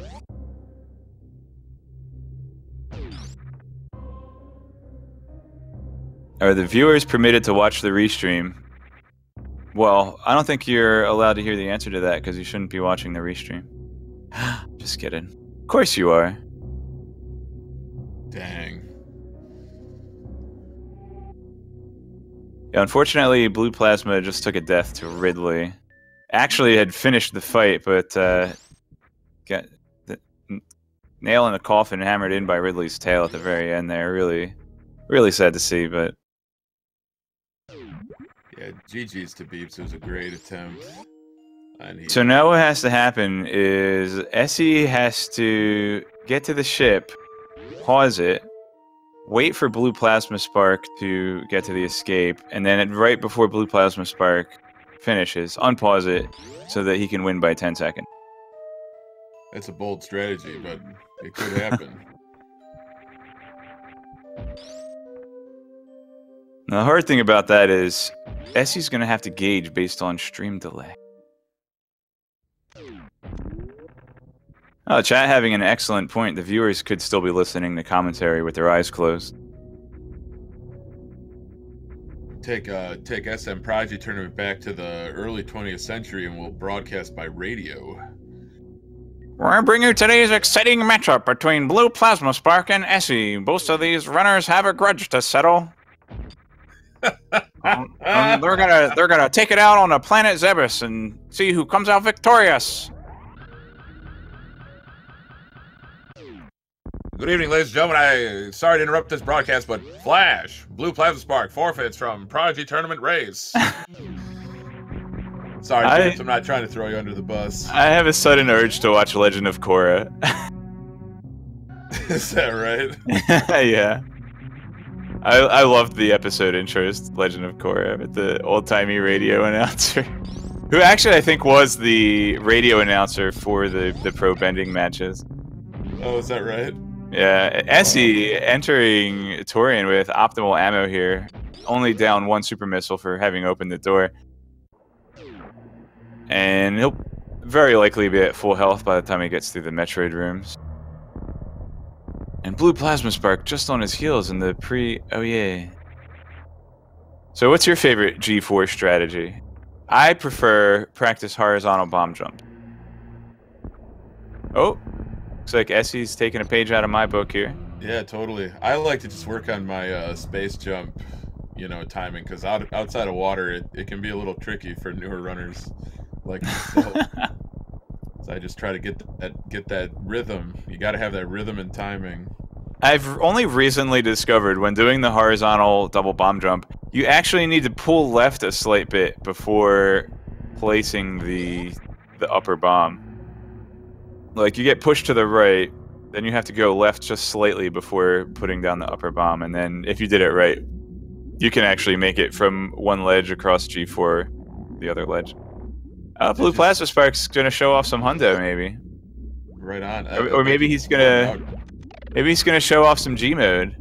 Are the viewers permitted to watch the restream? Well, I don't think you're allowed to hear the answer to that because you shouldn't be watching the restream. Just kidding. Of course you are. Dang. Yeah, unfortunately, Blue Plasma just took a death to Ridley. Actually had finished the fight, but got the nail in the coffin hammered in by Ridley's tail at the very end there. Really, really sad to see, but... Yeah, GG's to Beeps. It was a great attempt. So now what has to happen is Aessy has to get to the ship, pause it, wait for BluePlasmaSpark to get to the escape, and then right before BluePlasmaSpark finishes, unpause it so that he can win by 10 seconds. That's a bold strategy, but it could happen. Now, the hard thing about that is Aessy's going to have to gauge based on stream delay. Oh, chat having an excellent point. The viewers could still be listening to commentary with their eyes closed. Take SM Prodigy tournament back to the early 20th century and we'll broadcast by radio. We're bringing you today's exciting matchup between BluePlasmaSpark and Aessy. Both of these runners have a grudge to settle. They're gonna take it out on the planet Zebus and see who comes out victorious. Good evening, ladies and gentlemen. Sorry to interrupt this broadcast, but Flash, BluePlasmaSpark forfeits from Prodigy tournament race. Sorry, James, I'm not trying to throw you under the bus. I have a sudden urge to watch Legend of Korra. Is that right? Yeah. I loved the episode intros, Legend of Korra, with the old-timey radio announcer. Who actually, I think, was the radio announcer for the pro bending matches. Oh, is that right? Yeah, Aessy entering Torian with optimal ammo here. Only down one super missile for having opened the door. And he'll very likely be at full health by the time he gets through the Metroid rooms. And BluePlasmaSpark just on his heels in the oh yeah. So what's your favorite G4 strategy? I prefer practice horizontal bomb jump. Oh, looks like Aessy's taking a page out of my book here. Yeah, totally. I like to just work on my space jump, timing, because outside of water, it can be a little tricky for newer runners like myself. So I just try to get that rhythm. You got to have that rhythm and timing. I've only recently discovered when doing the horizontal double bomb jump, you actually need to pull left a slight bit before placing the upper bomb. Like, you get pushed to the right, then you have to go left just slightly before putting down the upper bomb, and then if you did it right, you can actually make it from one ledge across G4 the other ledge. BluePlasmaSpark's gonna show off some hundo, maybe. Right on. Or maybe he's gonna show off some G mode.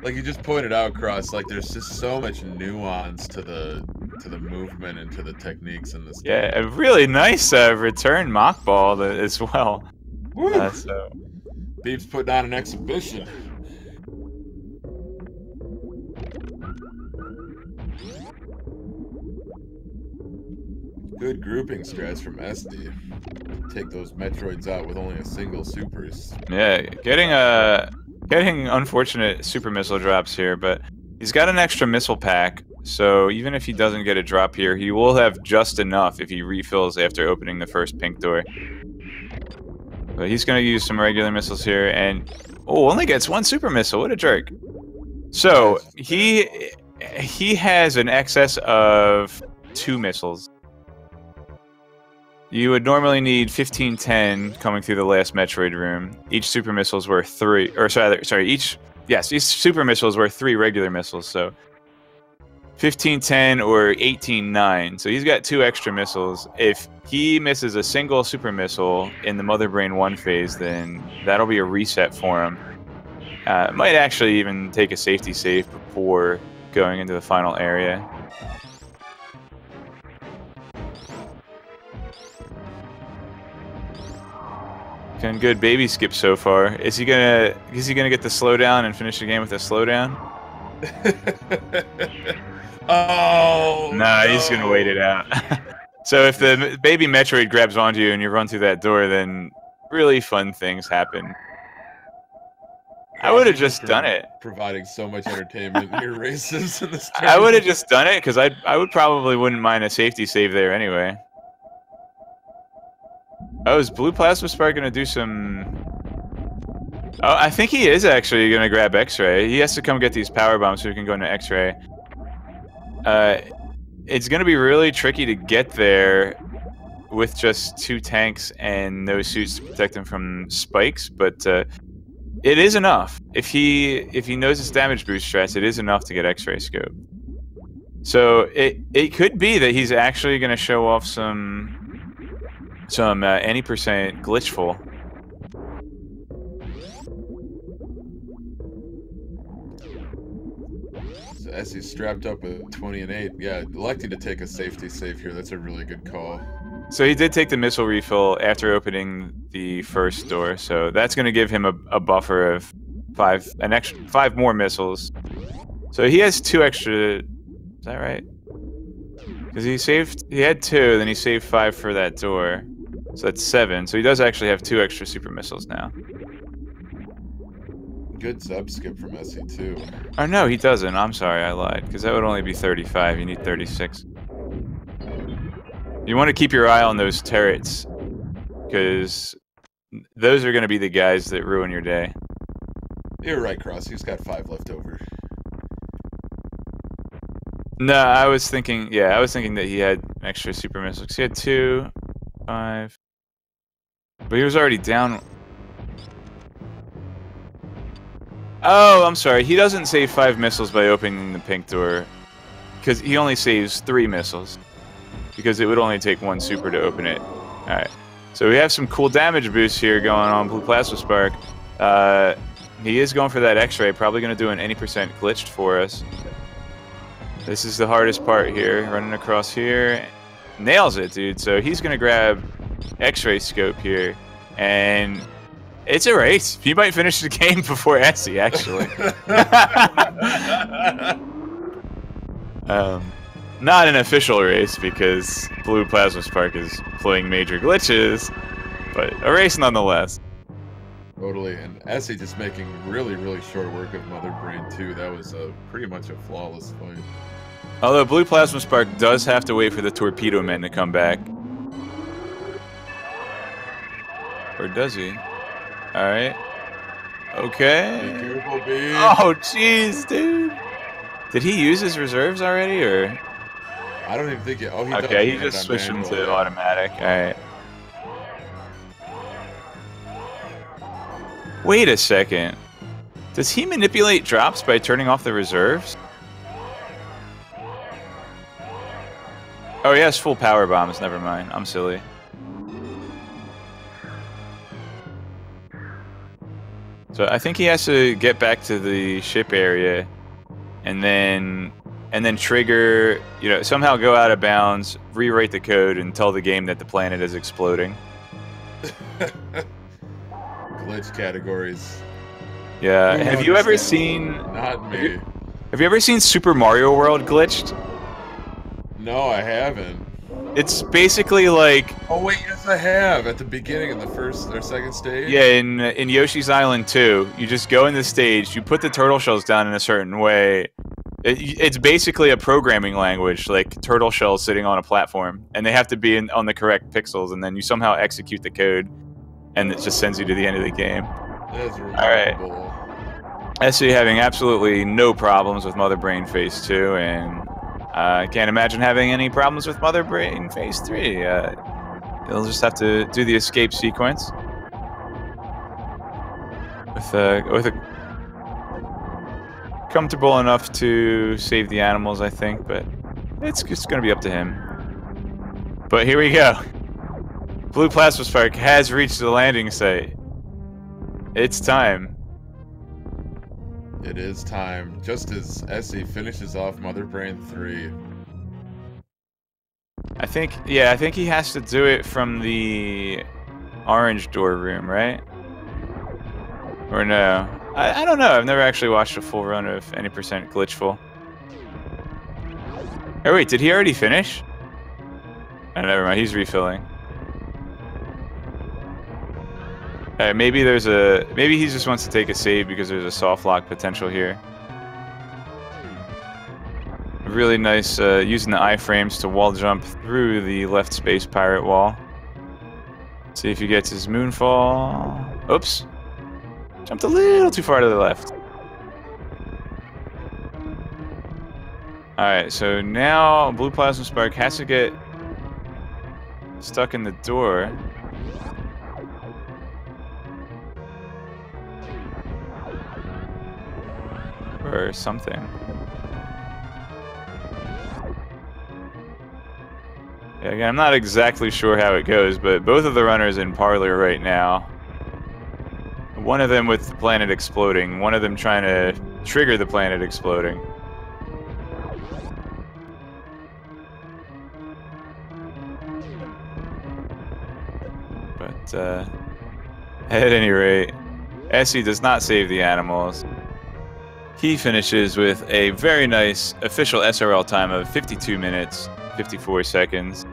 Like you just pointed out, Cross, like there's just so much nuance to the movement and to the techniques in this game. Yeah, a really nice return mock ball as well. So Beep's putting on an exhibition. Good grouping strats from Aessy. Take those Metroids out with only a single supers. Yeah, getting unfortunate super missile drops here, but he's got an extra missile pack, so even if he doesn't get a drop here, he will have just enough if he refills after opening the first pink door. But he's going to use some regular missiles here, and only gets one super missile. What a jerk! So he has an excess of 2 missiles. You would normally need 1510 coming through the last Metroid room. Each super missile's worth 3, or sorry, each super missile's worth 3 regular missiles, so 1510 or 18-9. So he's got 2 extra missiles. If he misses a single super missile in the Mother Brain 1 phase, then that'll be a reset for him. Might actually even take a safety save before going into the final area. Been good baby skip so far. Is he gonna get the slowdown and finish the game with a slowdown? Oh no, he's gonna wait it out. So if the baby Metroid grabs onto you and you run through that door, then really fun things happen. I would have just done it. Providing so much entertainment in your races in this game. I would have just done it because I would probably wouldn't mind a safety save there anyway. Oh, is BluePlasmaSpark gonna do some... Oh, I think he is actually gonna grab X-Ray. He has to come get these power bombs so he can go into X-Ray. It's gonna be really tricky to get there with just 2 tanks and no suits to protect him from spikes, but it is enough. If he knows his damage boost strats, it is enough to get X-Ray scope. So it could be that he's actually gonna show off some any percent glitchful. So Aessy's strapped up with 20 and 8. Yeah, electing to take a safety save here. That's a really good call. So he did take the missile refill after opening the first door. So that's going to give him a buffer of 5 more missiles. So he has 2 extra. Is that right? Because he had 2, then he saved 5 for that door. So that's 7. So he does actually have 2 extra super missiles now. Good sub skip from Aessy too. Oh no, he doesn't. I'm sorry, I lied. Because that would only be 35. You need 36. You want to keep your eye on those turrets, because those are going to be the guys that ruin your day. You're right, Cross. He's got 5 left over. No, I was thinking that he had extra super missiles. He had 2, 5, but he was already down. Oh, I'm sorry. He doesn't save 5 missiles by opening the pink door, because he only saves 3 missiles, because it would only take 1 super to open it. All right. So we have some cool damage boosts here going on BluePlasmaSpark. He is going for that X-ray. Probably going to do an any percent glitched for us. This is the hardest part here. Running across here. Nails it, dude. So he's going to grab X-ray scope here. And it's a race. He might finish the game before Aessy, actually. Not an official race, because BluePlasmaSpark is playing major glitches, but a race nonetheless. Totally, and Aessy just making really, really short work of Mother Brain too. That was pretty much a flawless fight. Although BluePlasmaSpark does have to wait for the torpedo men to come back. Or does he? Alright. Okay. Be careful, Beep. Oh, jeez, dude. Did he use his reserves already, or? I don't even think it. Oh, he does. Okay, he had it just on switched manual, into yeah. automatic. All right. Wait a second. Does he manipulate drops by turning off the reserves? Oh, he has full power bombs. Never mind. I'm silly. So I think he has to get back to the ship area, and then trigger. Somehow go out of bounds, rewrite the code, and tell the game that the planet is exploding. Glitch categories. Yeah. Who Have you ever understands? seen? Not me. Have you ever seen Super Mario World glitched? No, I haven't. It's basically like, Oh wait, yes I have. At the beginning of the first or second stage. yeah, in Yoshi's Island 2, you just go in the stage, you put the turtle shells down in a certain way. It's basically a programming language, like turtle shells sitting on a platform, and they have to be on the correct pixels, and then you somehow execute the code, and it just sends you to the end of the game. That is remarkable. Aessy having absolutely no problems with Mother Brain Phase 2, and I can't imagine having any problems with Mother Brain Phase 3. You'll just have to do the escape sequence with a comfortable enough to save the animals, I think, but it's going to be up to him. But here we go. BluePlasmaSpark has reached the landing site. It's time. It is time. Just as Aessy finishes off Mother Brain 3. I think he has to do it from the orange door room, right? Or no? I don't know. I've never actually watched a full run of any percent glitchful. Oh wait, did he already finish? Oh, never mind. He's refilling. Alright, maybe he just wants to take a save because there's a soft lock potential here. Really nice using the iframes to wall jump through the left space pirate wall. See if he gets his moonfall. Oops. Jumped a little too far to the left. Alright, so now BluePlasmaSpark has to get stuck in the door. Or something. Yeah, again, I'm not exactly sure how it goes, but both of the runners in parlor right now. One of them with the planet exploding, one of them trying to trigger the planet exploding. But, at any rate, Aessy does not save the animals. He finishes with a very nice official SRL time of 52 minutes, 54 seconds.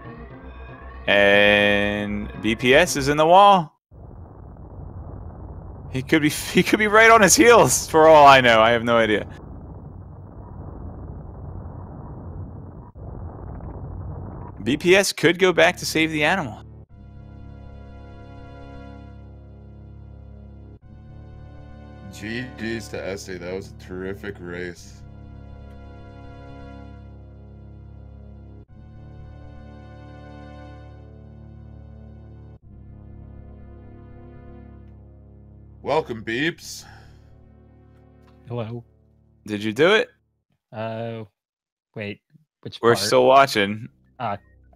And BPS is in the wall. He could be right on his heels for all I know. I have no idea. BPS could go back to save the animal. GG's to Aessy. That was a terrific race. Welcome, Beeps. Hello. Did you do it? Wait, which We're part? still watching.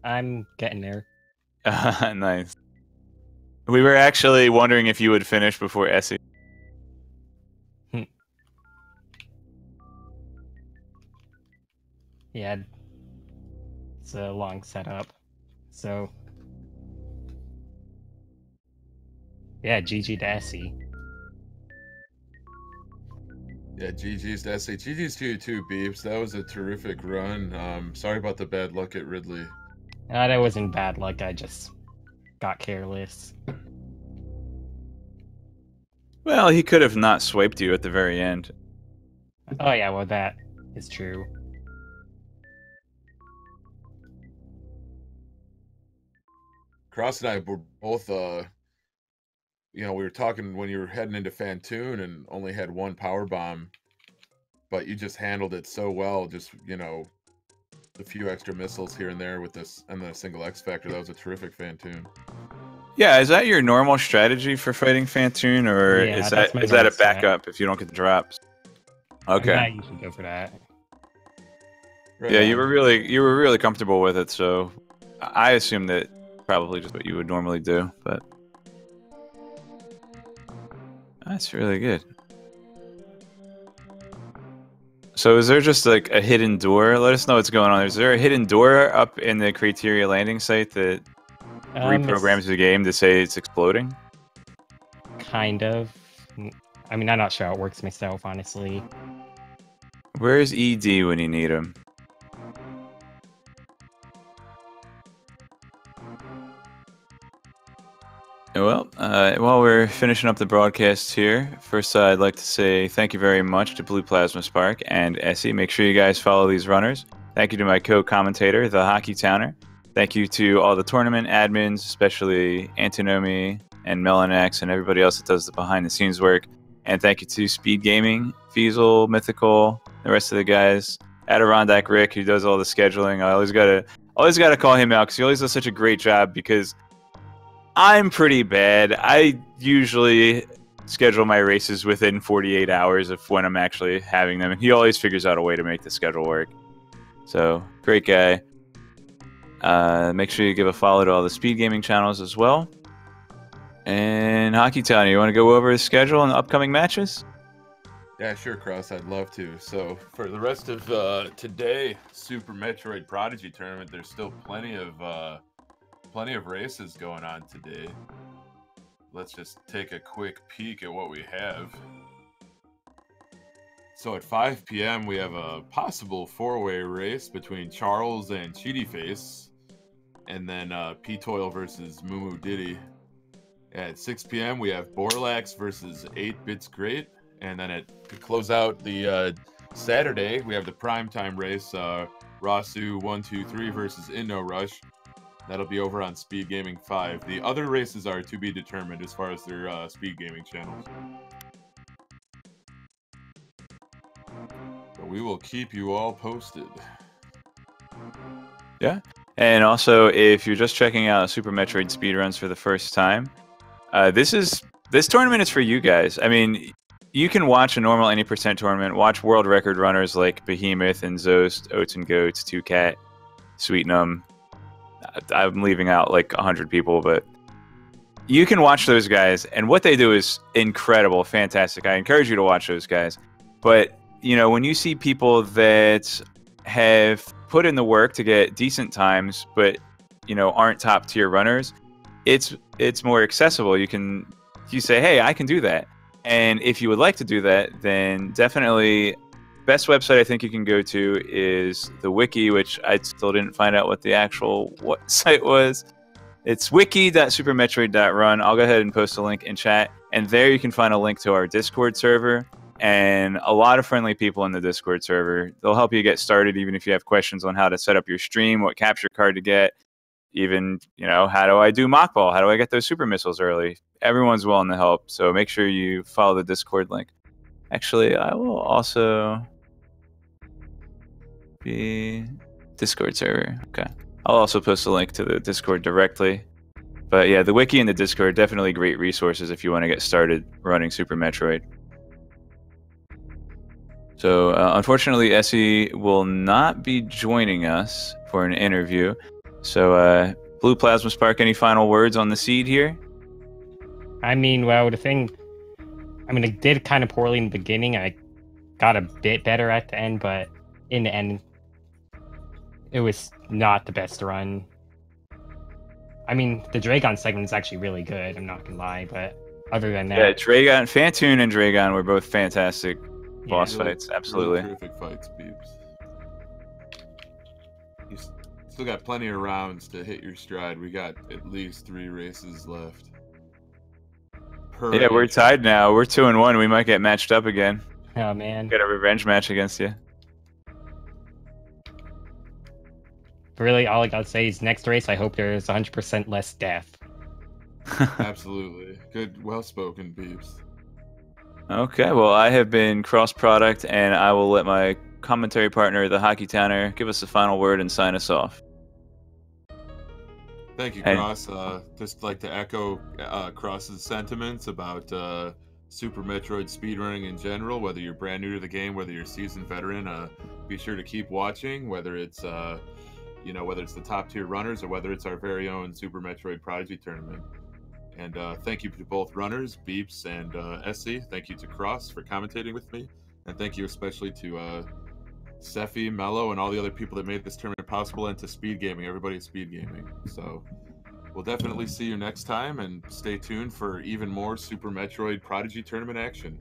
I'm getting there. Nice. We were actually wondering if you would finish before Aessy. Yeah, it's a long setup. So, yeah, GG to Aessy. Yeah, GG's to Aessy. GG's to you too, Beeps. That was a terrific run. Sorry about the bad luck at Ridley. That wasn't bad luck, I just got careless. Well, he could have not swiped you at the very end. Oh yeah, well that is true. Cross and I were both you know, we were talking when you were heading into Fantoon and only had one power bomb, but you just handled it so well. Just, you know, a few extra missiles here and there with this, and then a single X Factor. That was a terrific Fantoon. Yeah, is that your normal strategy for fighting Fantoon, or Yeah, is that's that my is that a normal strat. backup if you don't get the drops? Okay. I usually go for that. Right Yeah, on. you were really comfortable with it, so I assume that probably just what you would normally do, but that's really good. So is there just like a hidden door? Let us know what's going on. Is there a hidden door up in the Criteria landing site that reprograms the game to say it's exploding? Kind of. I mean, I'm not sure how it works myself, honestly. Where's ED when you need him? Well, while we're finishing up the broadcast here, first I'd like to say thank you very much to BluePlasmaSpark and Aessy. Make sure you guys follow these runners. Thank you to my co-commentator, the Hockey Towner. Thank you to all the tournament admins, especially Antinomy and Melanex and everybody else that does the behind-the-scenes work. And thank you to Speed Gaming, Feasel, Mythical, the rest of the guys. Adirondack Rick, who does all the scheduling. I always gotta call him out because he always does such a great job because I'm pretty bad. I usually schedule my races within 48 hours of when I'm actually having them, and he always figures out a way to make the schedule work. So, great guy. Make sure you give a follow to all the Speed Gaming channels as well. And Hockey Town, you want to go over the schedule and the upcoming matches? Yeah, sure, Cross. I'd love to. So for the rest of today, Super Metroid Prodigy tournament, there's still plenty of races going on today. Let's just take a quick peek at what we have. So at 5 p.m. we have a possible four-way race between Charles and Cheaty Face, and then P-Toil versus Moo Diddy. At 6 p.m. we have Borlax versus 8-Bits Great, and then to close out the Saturday we have the primetime race, Rasu 123 versus Inno Rush. That'll be over on Speed Gaming 5. The other races are to be determined as far as their Speed Gaming channels. But we will keep you all posted. Yeah. And also, if you're just checking out Super Metroid speedruns for the first time, this tournament is for you guys. I mean, you can watch a normal any percent tournament, watch world record runners like Behemoth and Zost, Oats and Goats, 2Cat, Sweetnum. I'm leaving out like 100 people, but you can watch those guys, and what they do is incredible, fantastic. I encourage you to watch those guys. But, you know, when you see people that have put in the work to get decent times, but, you know, aren't top tier runners, it's more accessible. You say, hey, I can do that. And if you would like to do that, then definitely best website I think you can go to is the wiki, which I still didn't find out what the actual site was. It's wiki.supermetroid.run. I'll go ahead and post a link in chat, and there you can find a link to our Discord server and a lot of friendly people in the Discord server. They'll help you get started, even if you have questions on how to set up your stream, what capture card to get, even, you know, how do I do mock ball? How do I get those super missiles early? Everyone's willing to help, so make sure you follow the Discord link. Actually, I will also be Discord server. Okay. I'll also post a link to the Discord directly. But yeah, the wiki and the Discord, definitely great resources if you want to get started running Super Metroid. So unfortunately, Aessy will not be joining us for an interview. So BluePlasmaSpark, any final words on the seed here? I mean, well, it did kind of poorly in the beginning. I got a bit better at the end, but in the end, it was not the best run. I mean, the Dragon segment is actually really good, I'm not gonna lie, but other than that... Yeah, Dragon, Fantoon and Dragon were both fantastic boss really, fights, absolutely. Really terrific fights, Beeps. You still got plenty of rounds to hit your stride. We got at least 3 races left. Yeah, we're tied now. We're 2-1. We might get matched up again. Oh, man. Get a revenge match against you. But really, all I gotta say is next race, I hope there's 100% less death. Absolutely. Good, well-spoken, Beeps. Okay, well, I have been Cross Product, and I will let my commentary partner, the Hockey Towner, give us the final word and sign us off. Thank you, And Cross. Just like to echo Cross's sentiments about Super Metroid speedrunning in general. Whether you're brand new to the game, whether you're a seasoned veteran, be sure to keep watching. Whether it's whether it's the top tier runners or whether it's our very own Super Metroid Prodigy tournament. And thank you to both runners, Beeps and Aessy. Thank you to Cross for commentating with me, and thank you especially to Sephi, Mello, and all the other people that made this tournament possible, and to Speed Gaming, everybody at Speed Gaming. So we'll definitely see you next time, and stay tuned for even more Super Metroid Prodigy tournament action.